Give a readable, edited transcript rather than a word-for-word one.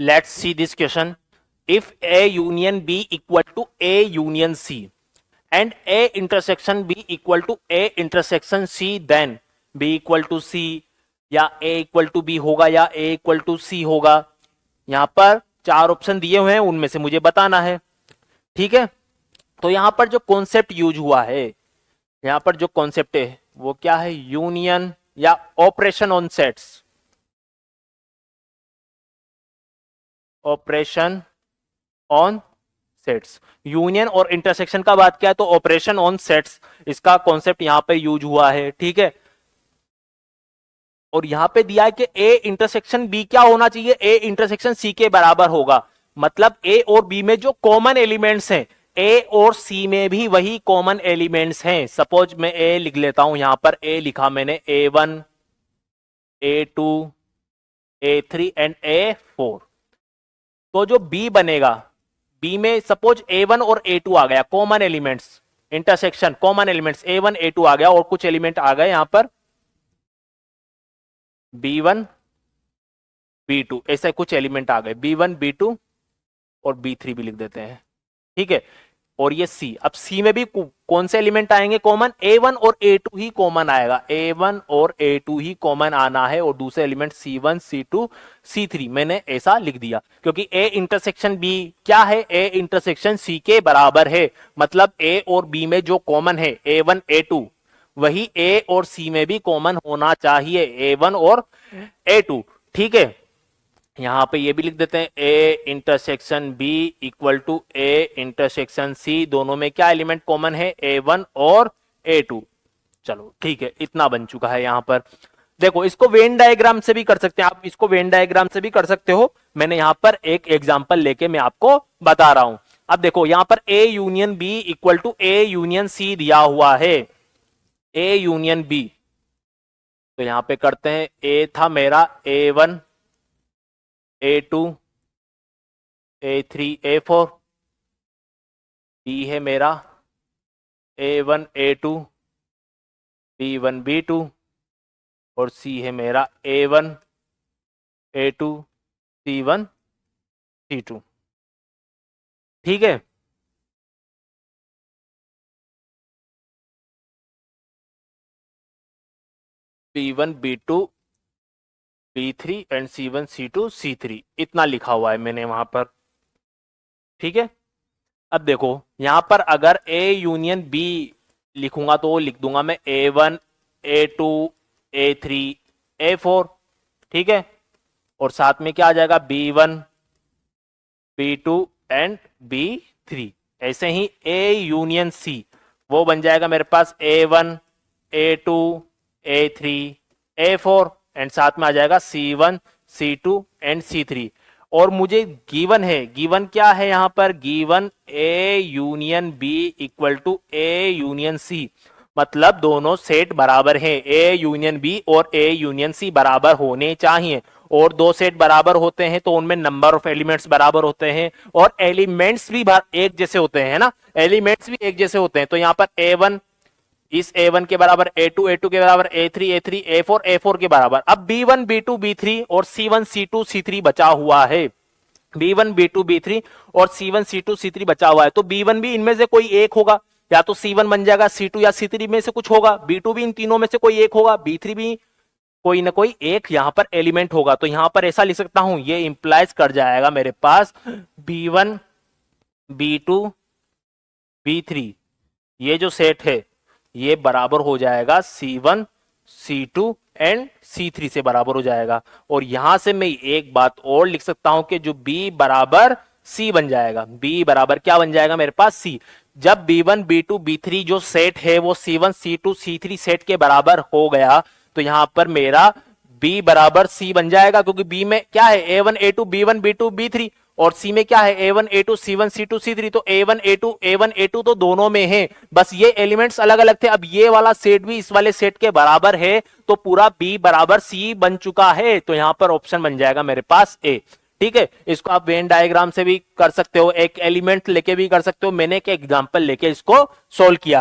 Let's see this question. If A union B equal to A union C and A intersection B equal to A intersection C, then B equal to C या A equal to B होगा या A equal to C होगा. यहां पर चार option दिए हुए हैं, उनमें से मुझे बताना है. ठीक है, तो यहां पर जो कॉन्सेप्ट यूज हुआ है, यहां पर जो कॉन्सेप्ट है वो क्या है? यूनियन या operation on sets. Operation on sets. Union और इंटरसेक्शन का बात किया तो ऑपरेशन ऑन सेट्स, इसका कॉन्सेप्ट यहां पे यूज हुआ है. ठीक है, और यहां पे दिया है कि ए इंटरसेक्शन बी क्या होना चाहिए? ए इंटरसेक्शन सी के बराबर होगा. मतलब ए और बी में जो कॉमन एलिमेंट्स हैं, ए और सी में भी वही कॉमन एलिमेंट्स हैं. सपोज मैं ए लिख लेता हूं, यहां पर ए लिखा मैंने, A1 A2 A3 and A4. तो जो बी बनेगा, बी में सपोज A1 और A2 आ गया, common elements, intersection common elements A1 A2 आ गया और कुछ एलिमेंट आ गए यहां पर B1 B2, ऐसे कुछ एलिमेंट आ गए B1 B2 और B3 भी लिख देते हैं. ठीक है, और ये C. अब C में भी कौन से एलिमेंट आएंगे कॉमन? A1 और A2 ही कॉमन आएगा. A1 और A2 ही कॉमन आना है और दूसरे एलिमेंट C1 C2 C3 मैंने ऐसा लिख दिया, क्योंकि A इंटरसेक्शन B क्या है? A इंटरसेक्शन C के बराबर है. मतलब A और B में जो कॉमन है A1 A2, वही A और C में भी कॉमन होना चाहिए, A1 और A2. ठीक है, यहां पे ये भी लिख देते हैं, A intersection B equal to A intersection C. दोनों में क्या एलिमेंट कॉमन है? A1 और A2. चलो ठीक है, इतना बन चुका है. यहां पर देखो, इसको वेन डायग्राम से भी कर सकते हैं आप, इसको वेन डायग्राम से भी कर सकते हो. मैंने यहां पर एक एग्जांपल लेके मैं आपको बता रहा हूं. अब देखो, यहां पर A union B equal to A union C दिया हुआ है. A यूनियन B, तो यहां पे करते हैं. A था मेरा A1 A2 A3 A4, B है मेरा A1 A2 B1 B2 और C है मेरा A1 A2 C1 C2. ठीक है, B1 B2 B3 and C1 C2 C3, इतना लिखा हुआ है मैंने वहां पर. ठीक है, अब देखो यहां पर अगर A यूनियन B लिखूंगा तो लिख दूंगा मैं A1 A2 A3 A4. ठीक है, और साथ में क्या आ जाएगा? B1 B2 and B3. ऐसे ही A यूनियन C, वो बन जाएगा मेरे पास A1 A2 A3 A4 and साथ में आ जाएगा C1 C2 एंड C3. और मुझे गिवन है, गिवन क्या है यहां पर? Given A union B equal to A union C. मतलब दोनों सेट बराबर हैं, A यूनियन B और A यूनियन C बराबर होने चाहिए. और दो सेट बराबर होते हैं तो उनमें नंबर ऑफ एलिमेंट्स बराबर होते हैं और एलिमेंट्स भी एक जैसे होते हैं, है ना? एलिमेंट्स भी एक जैसे होते हैं. तो यहां पर A1 इस A1 के बराबर, A2 A2 के बराबर, A3 A3 A4 A4 के बराबर. अब B1 B2 B3 और C1 C2 C3 बचा हुआ है. B1 B2 B3 और C1 C2 C3 बचा हुआ है. तो B1 भी इनमें से कोई एक होगा, या तो C1 बन जाएगा, C2 या C3 में से कुछ होगा, B2 भी इन तीनों में से कोई एक होगा, B3 भी कोई ना कोई एक यहां पर एलिमेंट होगा. तो यहां पर ऐसा लिख सकता हूं, ये इंप्लाइज कर जाएगा मेरे पास B1 B2 B3, ये जो सेट है ये बराबर हो जाएगा C1 C2 एंड C3 से बराबर हो जाएगा. और यहां से मैं एक बात और लिख सकता हूं कि जो B बराबर C बन जाएगा. B बराबर क्या बन जाएगा मेरे पास? C. जब B1 B2 B3 जो सेट है वो C1 C2 C3 सेट के बराबर हो गया, तो यहां पर मेरा B बराबर C बन जाएगा, क्योंकि B में क्या है? A1 A2 B1 B2 B3 और C में क्या है? A1 A2 C1 C2 C3. तो A1 A2 तो दोनों में है, बस ये एलिमेंट्स अलग अलग थे. अब ये वाला सेट भी इस वाले सेट के बराबर है, तो पूरा B बराबर C बन चुका है. तो यहां पर ऑप्शन बन जाएगा मेरे पास A. ठीक है, इसको आप वेन डायग्राम से भी कर सकते हो, एक एलिमेंट लेके भी कर सकते हो. मैंने एक एग्जांपल लेके इसको सोल्व किया.